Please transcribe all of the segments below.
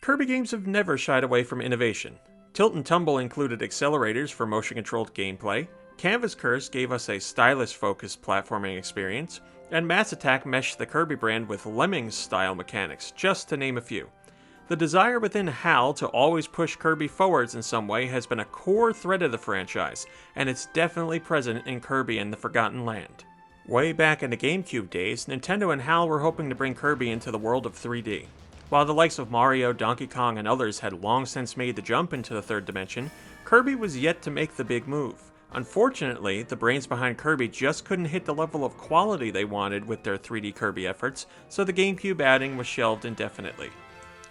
Kirby games have never shied away from innovation. Tilt and Tumble included accelerators for motion-controlled gameplay, Canvas Curse gave us a stylus-focused platforming experience, and Mass Attack meshed the Kirby brand with Lemmings-style mechanics, just to name a few. The desire within HAL to always push Kirby forwards in some way has been a core thread of the franchise, and it's definitely present in Kirby and the Forgotten Land. Way back in the GameCube days, Nintendo and HAL were hoping to bring Kirby into the world of 3D. While the likes of Mario, Donkey Kong, and others had long since made the jump into the third dimension, Kirby was yet to make the big move. Unfortunately, the brains behind Kirby just couldn't hit the level of quality they wanted with their 3D Kirby efforts, so the GameCube adding was shelved indefinitely.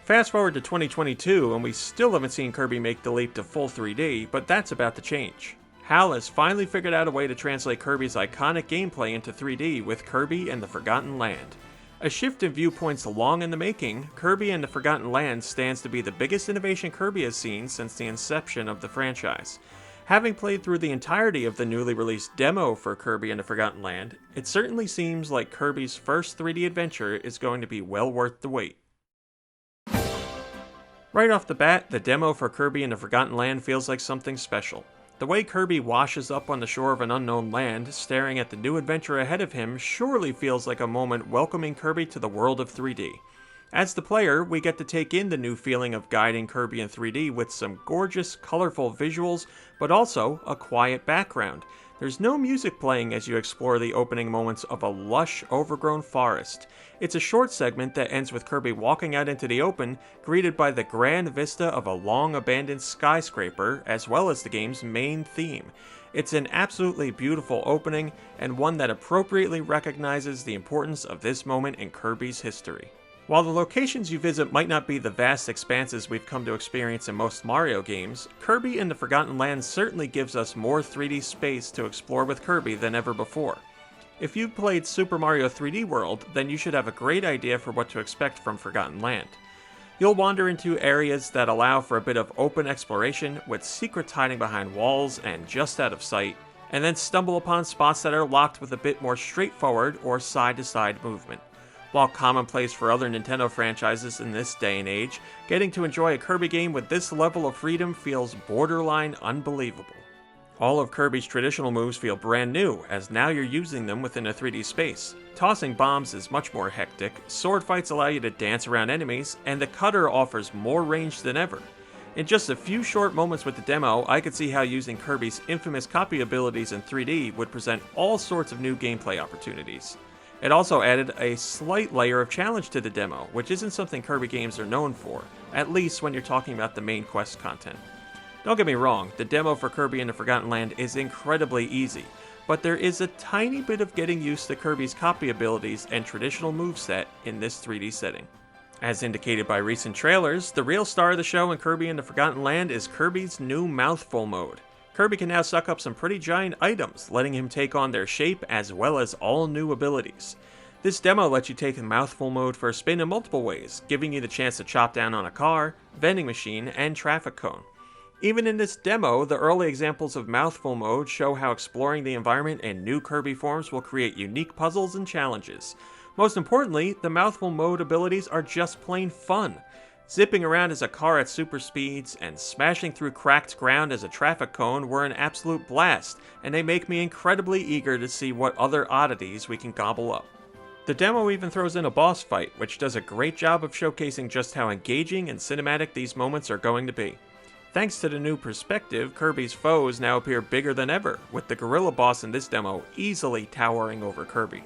Fast forward to 2022, and we still haven't seen Kirby make the leap to full 3D, but that's about to change. HAL has finally figured out a way to translate Kirby's iconic gameplay into 3D with Kirby and the Forgotten Land. A shift in viewpoints long in the making, Kirby and the Forgotten Land stands to be the biggest innovation Kirby has seen since the inception of the franchise. Having played through the entirety of the newly released demo for Kirby and the Forgotten Land, it certainly seems like Kirby's first 3D adventure is going to be well worth the wait. Right off the bat, the demo for Kirby and the Forgotten Land feels like something special. The way Kirby washes up on the shore of an unknown land, staring at the new adventure ahead of him, surely feels like a moment welcoming Kirby to the world of 3D. As the player, we get to take in the new feeling of guiding Kirby in 3D with some gorgeous, colorful visuals, but also a quiet background. There's no music playing as you explore the opening moments of a lush, overgrown forest. It's a short segment that ends with Kirby walking out into the open, greeted by the grand vista of a long-abandoned skyscraper, as well as the game's main theme. It's an absolutely beautiful opening, and one that appropriately recognizes the importance of this moment in Kirby's history. While the locations you visit might not be the vast expanses we've come to experience in most Mario games, Kirby and the Forgotten Land certainly gives us more 3D space to explore with Kirby than ever before. If you've played Super Mario 3D World, then you should have a great idea for what to expect from Forgotten Land. You'll wander into areas that allow for a bit of open exploration, with secrets hiding behind walls and just out of sight, and then stumble upon spots that are locked with a bit more straightforward or side-to-side movement. While commonplace for other Nintendo franchises in this day and age, getting to enjoy a Kirby game with this level of freedom feels borderline unbelievable. All of Kirby's traditional moves feel brand new, as now you're using them within a 3D space. Tossing bombs is much more hectic, sword fights allow you to dance around enemies, and the cutter offers more range than ever. In just a few short moments with the demo, I could see how using Kirby's infamous copy abilities in 3D would present all sorts of new gameplay opportunities. It also added a slight layer of challenge to the demo, which isn't something Kirby games are known for, at least when you're talking about the main quest content. Don't get me wrong, the demo for Kirby and the Forgotten Land is incredibly easy, but there is a tiny bit of getting used to Kirby's copy abilities and traditional moveset in this 3D setting. As indicated by recent trailers, the real star of the show in Kirby and the Forgotten Land is Kirby's new Mouthful mode. Kirby can now suck up some pretty giant items, letting him take on their shape as well as all new abilities. This demo lets you take the Mouthful mode for a spin in multiple ways, giving you the chance to chop down on a car, vending machine, and traffic cone. Even in this demo, the early examples of Mouthful mode show how exploring the environment in new Kirby forms will create unique puzzles and challenges. Most importantly, the Mouthful mode abilities are just plain fun. Zipping around as a car at super speeds and smashing through cracked ground as a traffic cone were an absolute blast, and they make me incredibly eager to see what other oddities we can gobble up. The demo even throws in a boss fight, which does a great job of showcasing just how engaging and cinematic these moments are going to be. Thanks to the new perspective, Kirby's foes now appear bigger than ever, with the gorilla boss in this demo easily towering over Kirby.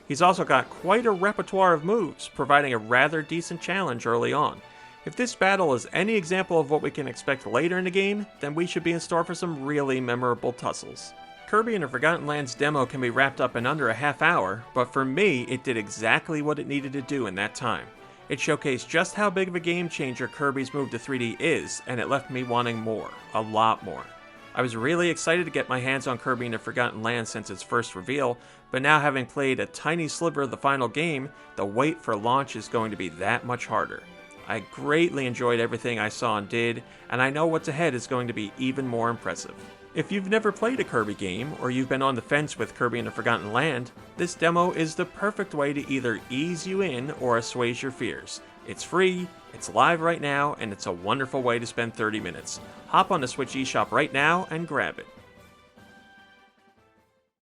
He's also got quite a repertoire of moves, providing a rather decent challenge early on. If this battle is any example of what we can expect later in the game, then we should be in store for some really memorable tussles. Kirby and the Forgotten Land's demo can be wrapped up in under a half hour, but for me, it did exactly what it needed to do in that time. It showcased just how big of a game changer Kirby's move to 3D is, and it left me wanting more, a lot more. I was really excited to get my hands on Kirby and the Forgotten Land since its first reveal, but now having played a tiny sliver of the final game, the wait for launch is going to be that much harder. I greatly enjoyed everything I saw and did, and I know what's ahead is going to be even more impressive. If you've never played a Kirby game, or you've been on the fence with Kirby and the Forgotten Land, this demo is the perfect way to either ease you in or assuage your fears. It's free, it's live right now, and it's a wonderful way to spend 30 minutes. Hop on the Switch eShop right now and grab it.